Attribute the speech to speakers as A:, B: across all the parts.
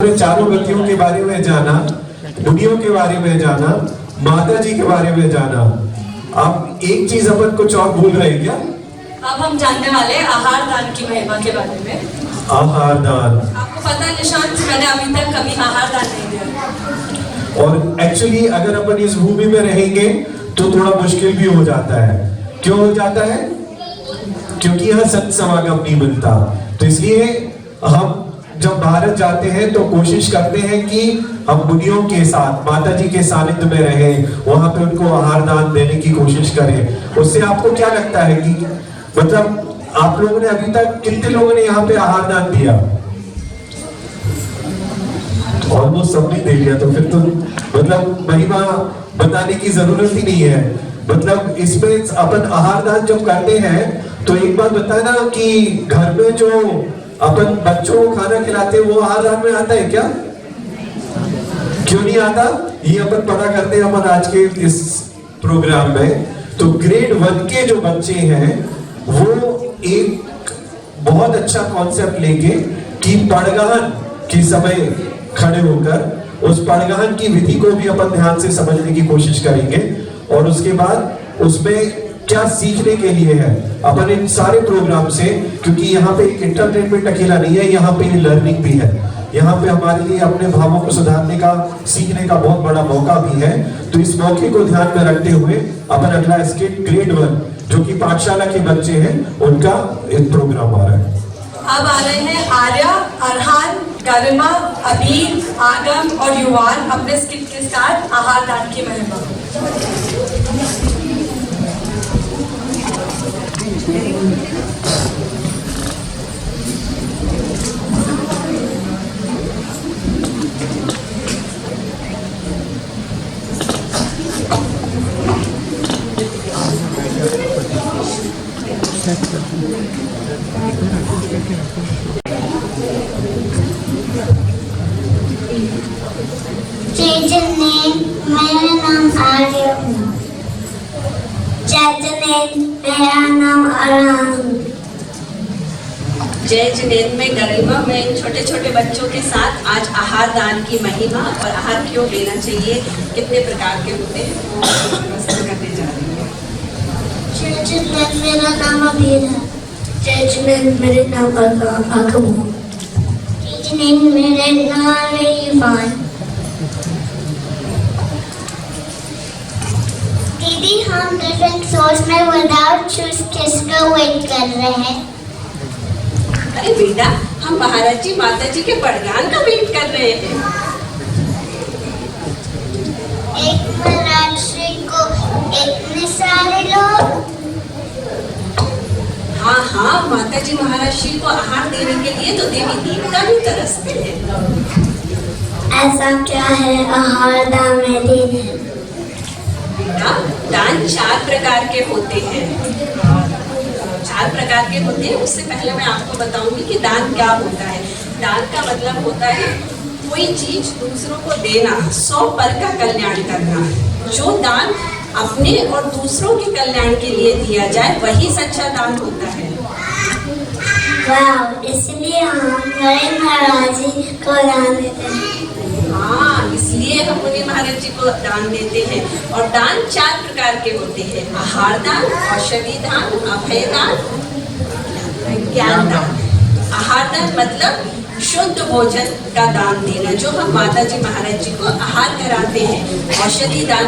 A: चारों गतियों के बारे में जाना, मुनियों के बारे में जाना, माता जी के बारे में जाना। अब एक चीज अपन कुछ और भूल रहे क्या?
B: अब हम जानने वाले हैं आहार दान की महिमा के बारे में।
A: आहार दान।
B: आपको पता है निशांत, मैंने अभी तक कभी आहार दान नहीं दिया।
A: और एक्चुअली अगर अपन इस भूमि में रहेंगे तो थोड़ा मुश्किल भी हो जाता है। क्यों हो जाता है? क्योंकि यहाँ सत्संग समागम नहीं मिलता। तो इसलिए हम जब भारत जाते हैं तो कोशिश करते हैं कि हम मुनियों के साथ, माता जी के सानिध्य में रहें, वहां पे उनको आहार दान देने की कोशिश करें। उससे आपको क्या लगता है कि मतलब आप लोगों ने अभी तक कितने लोगों ने यहाँ पे आहार दान दिया? ऑलमोस्ट सबने दे दिया। तो फिर तो मतलब महिमा बताने की जरूरत ही नहीं है। मतलब इसमें अपन आहार दान जब करते हैं तो एक बात बताना कि घर में जो अपन बच्चों को खाना खिलाते हैं वो आहार दान में आता है क्या? क्यों नहीं आता? ये अपन पता करते हैं अपन आज के इस प्रोग्राम में। तो ग्रेड 1 के जो बच्चे हैं वो एक बहुत अच्छा कॉन्सेप्ट लेके कि पड़गहन के समय खड़े होकर उस पड़गहन की विधि को भी अपन ध्यान से समझने की कोशिश करेंगे। और उसके बाद उसमें क्या सीखने के लिए है अपन इन सारे प्रोग्राम से, क्योंकि यहाँ पे एक एंटरटेनमेंट अकेला नहीं है, यहाँ पे लर्निंग भी है। यहाँ पे हमारे लिए अपने भावों को सुधारने का, सीखने का बहुत बड़ा मौका भी है। तो इस मौके को ध्यान में रखते हुए अपन अगला स्किट ग्रेड 1 जो कि पाठशाला के बच्चे हैं उनका एक प्रोग्राम आ रहा है।
B: अब आ रहे हैं आर्या, अरहान, गरिमा, अबीर, आगम और युवान अपने स्किट के साथ आहार दान की महिमा।
C: मेरा नाम आर्य हूँ। मेरा नाम अरहान।
D: जय जिनेंद्र में गरिमा में छोटे छोटे बच्चों के साथ आज आहार दान की महिमा और आहार क्यों लेना चाहिए, कितने प्रकार के होते हैं वो प्रस्तुत करने जा रही है।
C: जय जिनेंद्र, मेरा नाम अबीर है। जय जिनेंद्र, मेरे नाम आगम है। जय जिनेंद्र, मेरे नाम युवान। दीदी, हम डिफरेंट फ्लोर्स में विदाउट शूज किसका वेट कर रहे हैं?
D: अरे बेटा, हम महाराज जी माता जी के पड़गान का वेट कर रहे हैं।
C: एक महाराज जी को इतने सारे लोग?
D: हाँ हाँ, माता जी महाराज जी को आहार देने के लिए तो देवी देवता भी तरसते हैं।
C: ऐसा क्या है आहार दान में देने?
D: बेटा, दान 4 प्रकार के होते हैं। 4 प्रकार के होते हैं। उससे पहले मैं आपको बताऊंगी कि दान क्या होता है। दान का मतलब होता है कोई चीज दूसरों को देना, 100 पर का कल्याण करना। जो दान अपने और दूसरों के कल्याण के लिए दिया जाए वही सच्चा दान होता है।
C: वाह, इसलिए हम बड़े महाराज जी को दान देते हैं।
D: हाँ, इसलिए हम मुनि महाराज जी को दान देते हैं। और दान 4 प्रकार के होते हैं। आहार दान, औषधि दान, अभय दान, ज्ञान दान। आहार दान मतलब शुद्ध भोजन का दान देना, जो हम माता जी महाराज जी को आहार कराते हैं। औषधि दान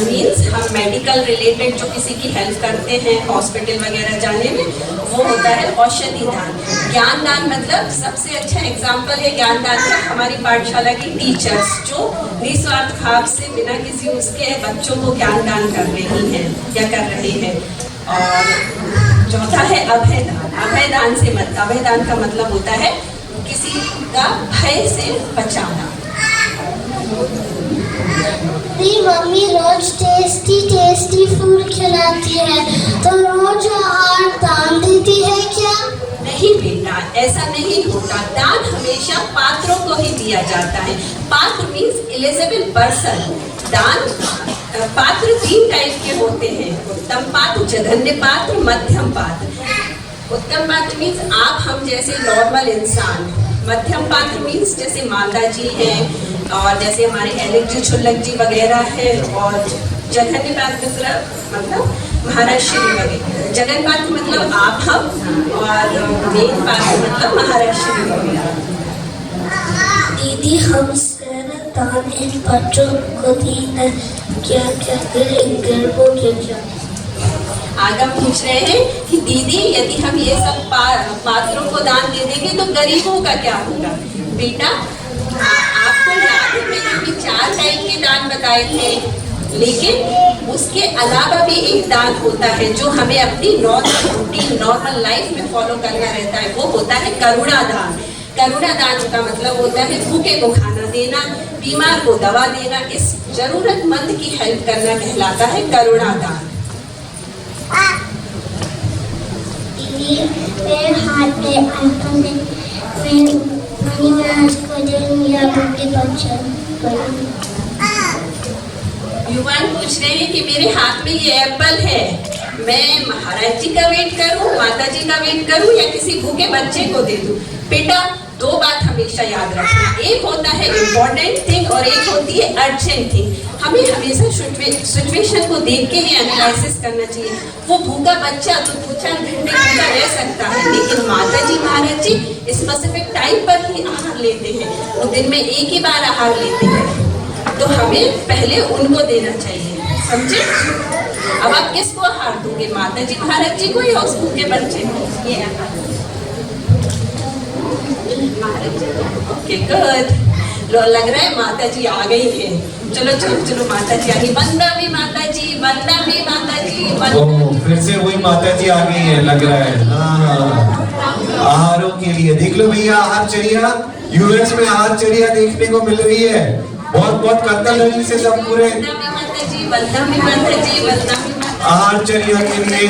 D: मीन्स हम मेडिकल रिलेटेड जो किसी की हेल्प करते हैं हॉस्पिटल वगैरह जाने में, वो होता है औषधि दान। ज्ञान दान मतलब सबसे अच्छा एग्जाम्पल है ज्ञान दान का हमारी पाठशाला की टीचर्स, जो निस्वार्थ भाव से बिना किसी उसके बच्चों को ज्ञान दान कर रही हैं या कर रहे हैं। और चौथा है अभय दान। अभय दान का मतलब होता है किसी का भय से बचाना।
C: मेरी मम्मी रोज टेस्टी फूड खिलाती है, तो रोज आहार दान देती है क्या?
D: नहीं बेटा, ऐसा नहीं होता। दान हमेशा पात्रों को ही दिया जाता है। पात्र मीन्स एलिजिबल पर्सन। दान पात्र 3 टाइप के होते हैं, उत्तम पात्र, जघन्य पात्र, मध्यम पात्र। उत्तम पात्र मीन्स आप हम जैसे नॉर्मल इंसान। मध्यम पात्र मीन्स जैसे माता जी हैं और जैसे हमारे एलेक जी छुल्लक जी वगैरह है। और जघन्य पात्र मतलब महाराज श्री वगैरह। जगन पात्र मतलब आप हम और मेन पात्र मतलब महाराज श्री वगैरह।
C: दीदी हम दान इन बच्चों को देना क्या क्या करें गर्भों के क्या।
D: आगम पूछ रहे हैं कि दीदी यदि हम ये सब पात्रों को दान दे देंगे तो गरीबों का क्या होगा। बेटा आपको याद है मैंने अभी 4 टाइप के दान बताए थे, लेकिन उसके अलावा भी एक दान होता है जो हमें अपनी नॉर्मल लाइफ में फॉलो करना रहता है। वो होता है करुणा दान। करुणा दान का मतलब होता है भूखे को खाना देना, बीमार को दवा देना, इस जरूरतमंद की हेल्प करना कहलाता है करुणा दान।
C: मेरे हाथ में आइफोन है, मैं मनी महाराज को दूंगी या बुद्धि बच्चन।
D: युवान पूछ रहे हैं कि मेरे हाथ में ये एप्पल है, मैं महाराज जी का वेट करूं, माता जी का वेट करूं या किसी भूखे बच्चे को दे दूं। बेटा 2 बात हमेशा याद रखना, एक होता है इम्पोर्टेंट थिंग और एक होती है अर्जेंट थिंग। हमें हमेशा सिचुएशन को देख के ही एनालिसिस करना चाहिए। वो भूखा बच्चा तो 2-4 घंटे भूखा रह सकता है, लेकिन माता जी महाराज जी स्पेसिफिक टाइम पर ही आहार लेते हैं, वो दिन में एक ही बार आहार लेते हैं, तो हमें पहले उनको देना चाहिए, समझे। अब आप किसको आहार दोगे, माता जी महाराज जी को या उस भूखे बच्चे को। ये ओके गुड, लग रहा है माता जी आ गई है। चलो चलो चलो माता जी आ गई। वंदा भी माता जी, वंदा भी माता जी।
A: ओह फिर से वही माता जी आ गई है लग रहा है। हाँ आहारों के लिए देख लो भैया, आहारचर्या यूएस में आहारचर्या देखने को मिल रही है। बहुत बहुत कत्तल से सब पूरे
D: माता जी, वंदा भी माता जी, वंदा भी माता जी।
A: आहारचर्या के लिए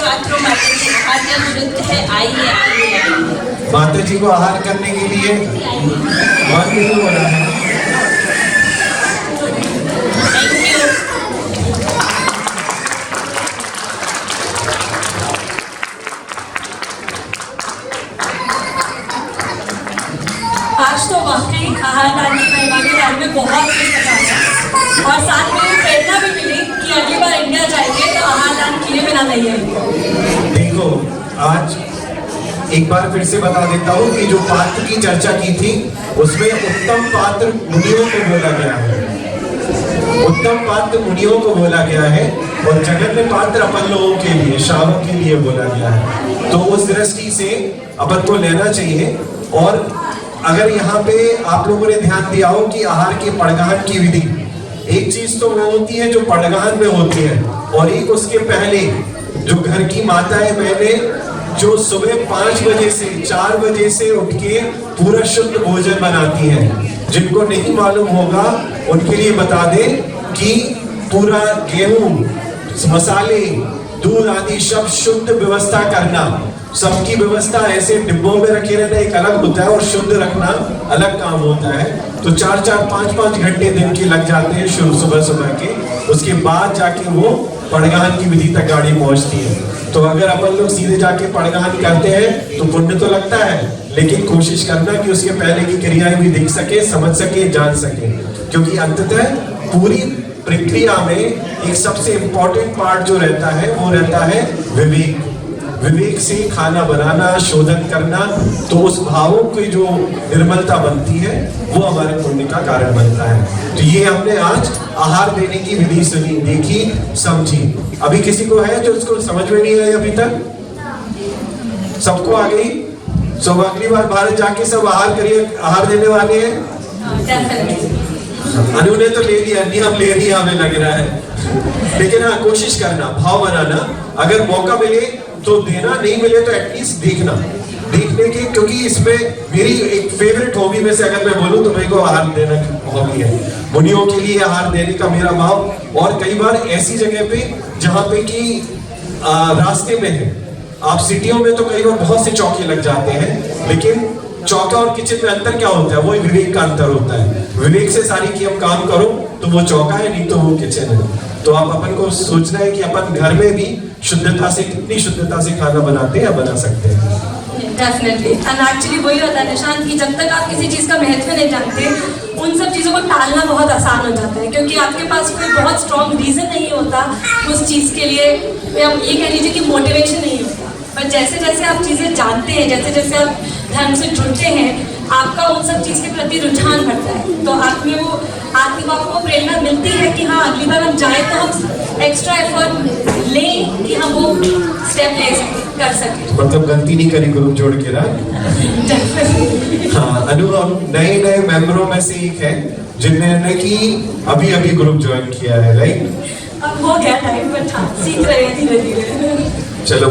D: आत्रो माता जी, आहार जल शुद्ध है, आइए आइए।
A: माता जी को आहार करने के लिए बहुत किसी हो रहा है।
D: Thank you.
B: आज तो वाकई आहार दान की महिमा के बारे में बहुत कुछ बताया और साथ में ये प्रेरणा भी मिली कि अगली बार इंडिया जाएंगे तो आहार दान किए बिना नहीं आएंगे।
A: देखो आज एक बार फिर से बता देता हूँ कि जो पात्र की चर्चा की थी उसमें उत्तम पात्र मुनियों को बोला गया है। उत्तम पात्र मुनियों को बोला गया है और जगन्य पात्र अपन लोगों के लिए, श्रावकों के लिए बोला गया है। तो उस दृष्टि से अपन को लेना चाहिए। और अगर यहाँ पे आप लोगों ने ध्यान दिया हो कि आहार के पड़गाहन की विधि, एक चीज तो वो होती है जो पड़गाहन में होती है और एक उसके पहले जो घर की माताएं बहनें जो सुबह 5 बजे से 4 बजे से उठ के पूरा शुद्ध भोजन बनाती हैं। जिनको नहीं मालूम होगा उनके लिए बता दें कि पूरा गेहूं, मसाले, दूध आदि सब शुद्ध व्यवस्था करना, सबकी व्यवस्था ऐसे डिब्बों में रखे रहना एक अलग होता है और शुद्ध रखना अलग काम होता है। तो 4-4, 5-5 घंटे दिन के लग जाते हैं सुबह के। उसके बाद जाके वो पड़गाहन की विधि तक गाड़ी पहुंचती है। तो अगर अपन लोग सीधे जाके पड़गाहन करते हैं तो पुण्य तो लगता है, लेकिन कोशिश करना कि उसके पहले की क्रियाएं भी देख सके, समझ सके, जान सके, क्योंकि अंततः पूरी प्रक्रिया में एक सबसे इम्पोर्टेंट पार्ट जो रहता है वो रहता है विवेक। विवेक से खाना बनाना, शोधन करना, तो उस भावों की जो निर्मलता बनती है वो हमारे पुण्य का कारण बनता है। तो ये हमने आज आहार देने की विधि सुनी, देखी, समझी। अभी किसी को है जो उसको समझ में नहीं आई अभी तक? सबको आ गई? सब अगली बार भारत जाके सब आहार करिए, आहार देने वाले हैं। अनु ने तो ले लिया, नहीं हम ले लिया हमें लग रहा है। लेकिन हाँ कोशिश करना, भाव बनाना, अगर मौका मिले तो देना, नहीं मिले तो एटलीस्ट देखने की, क्योंकि इसमें मेरी एक फेवरेट हॉबी में से अगर मैं बोलूं तो मेरे को आहार देना की हॉबी है। मुनियों के लिए आहार देने का मेरा भाव। और कई बार ऐसी जगह पे जहाँ पे कि रास्ते में है, आप सिटियों में तो कई बार बहुत से चौके लग जाते हैं, लेकिन चौका और किचन में अंतर क्या होता है? वो विवेक का अंतर होता है। विवेक से सारी की हम काम करो तो वो चौका है, नहीं तो वो किचन है। तो आप अपन को सोचना है कि अपन घर में भी शुद्धता से, कितनी शुद्धता से खाना बनाते हैं या बना सकते हैं।
B: डेफिनेटली। एंड एक्चुअली वही होता है निशांत कि जब तक आप किसी चीज़ का महत्व नहीं जानते, उन सब चीज़ों को टालना बहुत आसान हो जाता है, क्योंकि आपके पास कोई बहुत स्ट्रॉन्ग रीज़न नहीं होता उस चीज़ के लिए, या ये कह लीजिए कि मोटिवेशन नहीं होता। पर जैसे जैसे आप चीज़ें जानते हैं, जैसे जैसे आप धर्म से जुड़ते हैं, आपका उन सब चीज़ के प्रति रुझान बढ़ता है। तो आप में वो आपको प्रेरणा मिलती है कि हाँ, अगली बार हम जाएँ तो हम एक्स्ट्रा एफर्ट लें कि हम वो स्टेप ले सकें, कर सकें।
A: मतलब गलती नहीं करी ग्रुप जोड़ के ना। हाँ, अनु नए नए मेंबरों में से एक है जिन्होंने कि अभी अभी ग्रुप ज्वाइन किया है, राइट?
B: अब हो गया टाइम, बट हाँ, सीख रहे हैं धीरे धीरे।
A: चलो।